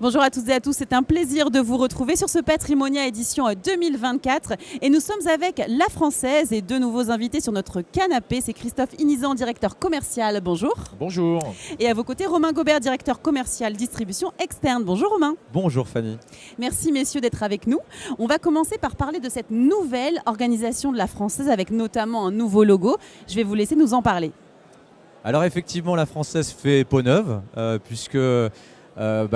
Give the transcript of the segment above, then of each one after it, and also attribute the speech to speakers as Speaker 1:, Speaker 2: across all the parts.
Speaker 1: Bonjour à toutes et à tous, c'est un plaisir de vous retrouver sur ce Patrimonia édition 2024 et nous sommes avec La Française et deux nouveaux invités sur notre canapé. C'est Christophe Inizan, directeur commercial, bonjour.
Speaker 2: Bonjour.
Speaker 1: Et à vos côtés, Romain Gobert, directeur commercial distribution externe. Bonjour Romain.
Speaker 2: Bonjour Fanny.
Speaker 1: Merci messieurs d'être avec nous. On va commencer par parler de cette nouvelle organisation de La Française avec notamment un nouveau logo. Je vais vous laisser nous en parler.
Speaker 2: Alors effectivement, La Française fait peau neuve puisque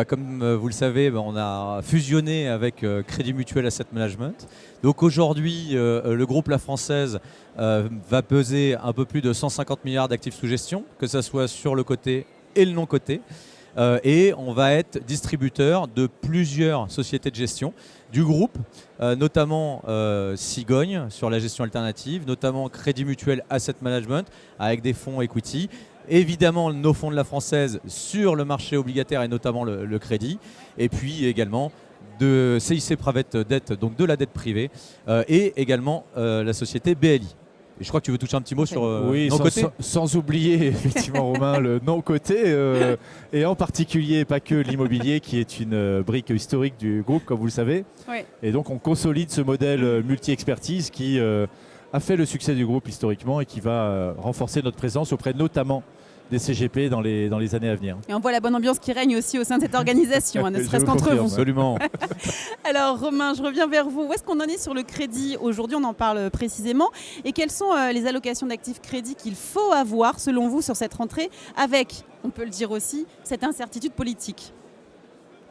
Speaker 2: comme vous le savez, on a fusionné avec Crédit Mutuel Asset Management. Donc aujourd'hui, le groupe La Française va peser un peu plus de 150 milliards d'actifs sous gestion, que ce soit sur le côté et le non-côté. Et on va être distributeur de plusieurs sociétés de gestion du groupe, notamment Cigogne sur la gestion alternative, notamment Crédit Mutuel Asset Management avec des fonds equity. Évidemment, nos fonds de La Française sur le marché obligataire et notamment le crédit. Et puis également de CIC Private Debt, donc de la dette privée, et également la société BLI. Et je crois que tu veux toucher un petit mot sur non-côté.
Speaker 3: Sans oublier effectivement Romain le non-côté et en particulier pas que l'immobilier qui est une brique historique du groupe comme vous le savez.
Speaker 1: Oui.
Speaker 3: Et donc on consolide ce modèle multi-expertise qui a fait le succès du groupe historiquement et qui va renforcer notre présence auprès notamment des CGP dans les années à venir.
Speaker 1: Et on voit la bonne ambiance qui règne aussi au sein de cette organisation, ne serait-ce qu'entre
Speaker 3: confirme.
Speaker 1: vous.
Speaker 2: Absolument.
Speaker 1: Alors Romain, je reviens vers vous. Où est-ce qu'on en est sur le crédit aujourd'hui? On en parle précisément. Et quelles sont les allocations d'actifs crédit qu'il faut avoir selon vous sur cette rentrée avec, on peut le dire aussi, cette incertitude politique?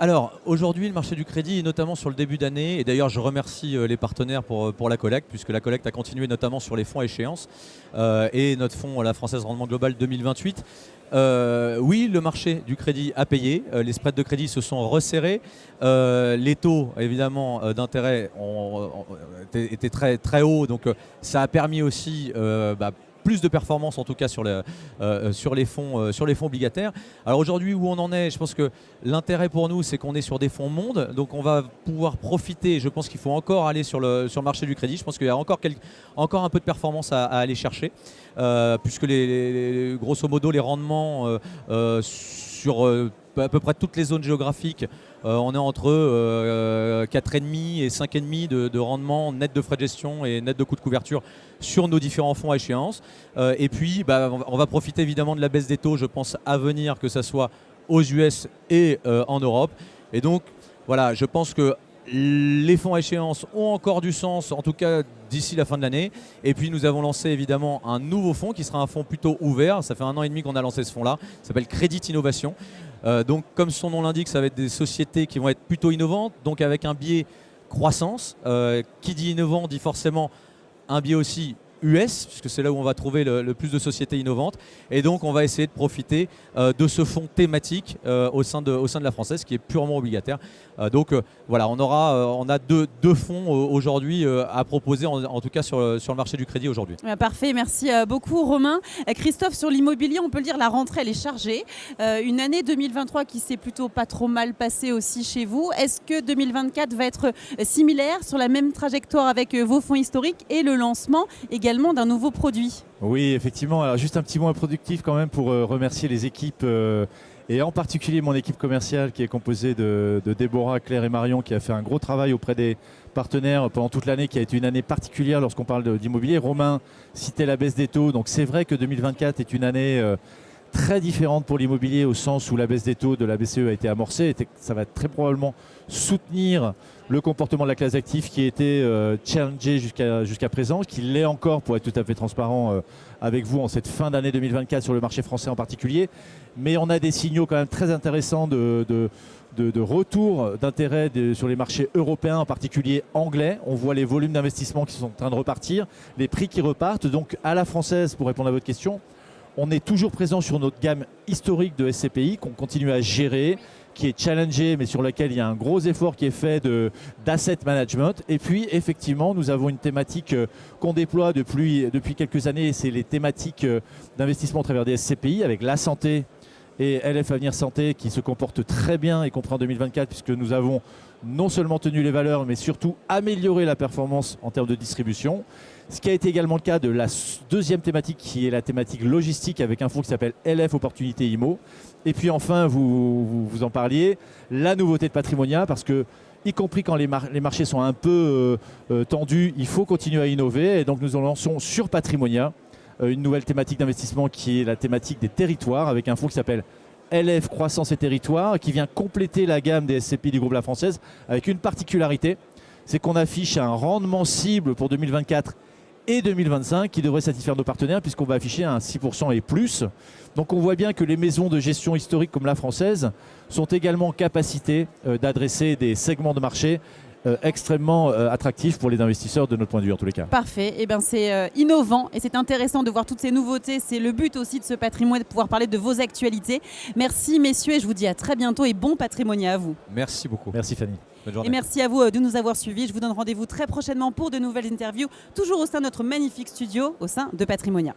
Speaker 2: Alors aujourd'hui, le marché du crédit, et notamment sur le début d'année, et d'ailleurs je remercie les partenaires pour la collecte, puisque la collecte a continué notamment sur les fonds à échéance et notre fonds La Française Rendement Global 2028. Oui, le marché du crédit a payé, les spreads de crédit se sont resserrés, les taux évidemment d'intérêt étaient très, très hauts, donc ça a permis aussi plus de performance en tout cas sur les fonds obligataires. Alors aujourd'hui où on en est, je pense que l'intérêt pour nous c'est qu'on est sur des fonds monde, donc on va pouvoir profiter, je pense qu'il faut encore aller sur le marché du crédit, je pense qu'il y a encore un peu de performance à aller chercher, puisque grosso modo les rendements sur à peu près toutes les zones géographiques, on est entre 4,5 et 5,5 de rendement net de frais de gestion et net de coûts de couverture sur nos différents fonds à échéance. Et puis on va profiter évidemment de la baisse des taux, je pense, à venir, que ce soit aux US et en Europe. Et donc voilà, je pense que les fonds à échéance ont encore du sens, en tout cas d'ici la fin de l'année. Et puis nous avons lancé évidemment un nouveau fonds qui sera un fonds plutôt ouvert. Ça fait 1 an et demi qu'on a lancé ce fonds-là. Ça s'appelle Crédit Innovation. Donc comme son nom l'indique, ça va être des sociétés qui vont être plutôt innovantes, donc avec un biais croissance. Qui dit innovant dit forcément un biais aussi US, puisque c'est là où on va trouver le plus de sociétés innovantes. Et donc on va essayer de profiter de ce fonds thématique au sein de La Française qui est purement obligataire. Voilà, on a deux fonds aujourd'hui à proposer, en tout cas sur le marché du crédit aujourd'hui.
Speaker 1: Parfait, merci beaucoup Romain. Christophe, sur l'immobilier, on peut le dire, la rentrée elle est chargée. Une année 2023 qui s'est plutôt pas trop mal passée aussi chez vous. Est-ce que 2024 va être similaire, sur la même trajectoire avec vos fonds historiques et le lancement également d'un nouveau produit?
Speaker 3: Oui, effectivement. Alors juste un petit mot introductif quand même pour remercier les équipes et en particulier mon équipe commerciale qui est composée de Déborah, Claire et Marion, qui a fait un gros travail auprès des partenaires pendant toute l'année, qui a été une année particulière lorsqu'on parle d'immobilier. Romain citait la baisse des taux, donc c'est vrai que 2024 est une année très différente pour l'immobilier au sens où la baisse des taux de la BCE a été amorcée. Ça va très probablement soutenir le comportement de la classe d'actifs qui a été challengé jusqu'à présent, qui l'est encore pour être tout à fait transparent avec vous en cette fin d'année 2024 sur le marché français en particulier. Mais on a des signaux quand même très intéressants de retour d'intérêt sur les marchés européens, en particulier anglais. On voit les volumes d'investissement qui sont en train de repartir, les prix qui repartent. Donc à La Française, pour répondre à votre question, on est toujours présent sur notre gamme historique de SCPI qu'on continue à gérer, qui est challengé, mais sur laquelle il y a un gros effort qui est fait d'asset management. Et puis, effectivement, nous avons une thématique qu'on déploie depuis quelques années, c'est les thématiques d'investissement à travers des SCPI, avec la santé et LF Avenir Santé, qui se comportent très bien, y compris en 2024, puisque nous avons non seulement tenu les valeurs, mais surtout amélioré la performance en termes de distribution. Ce qui a été également le cas de la deuxième thématique qui est la thématique logistique avec un fonds qui s'appelle LF Opportunité IMO. Et puis enfin, vous en parliez, la nouveauté de Patrimonia, parce que y compris quand les marchés sont un peu tendus, il faut continuer à innover. Et donc nous en lançons sur Patrimonia une nouvelle thématique d'investissement qui est la thématique des territoires avec un fonds qui s'appelle LF Croissance et Territoires qui vient compléter la gamme des SCPI du groupe La Française avec une particularité, c'est qu'on affiche un rendement cible pour 2024 et 2025 qui devrait satisfaire nos partenaires puisqu'on va afficher un 6% et plus. Donc on voit bien que les maisons de gestion historiques comme La Française sont également en capacité d'adresser des segments de marché extrêmement attractifs pour les investisseurs de notre point de vue en tous les cas.
Speaker 1: Parfait, eh ben, c'est innovant et c'est intéressant de voir toutes ces nouveautés. C'est le but aussi de ce patrimoine, de pouvoir parler de vos actualités. Merci messieurs et je vous dis à très bientôt et bon Patrimonia à vous.
Speaker 2: Merci beaucoup.
Speaker 3: Merci Fanny.
Speaker 2: Bonne journée.
Speaker 1: Et merci à vous de nous avoir suivis. Je vous donne rendez-vous très prochainement pour de nouvelles interviews, toujours au sein de notre magnifique studio, au sein de Patrimonia.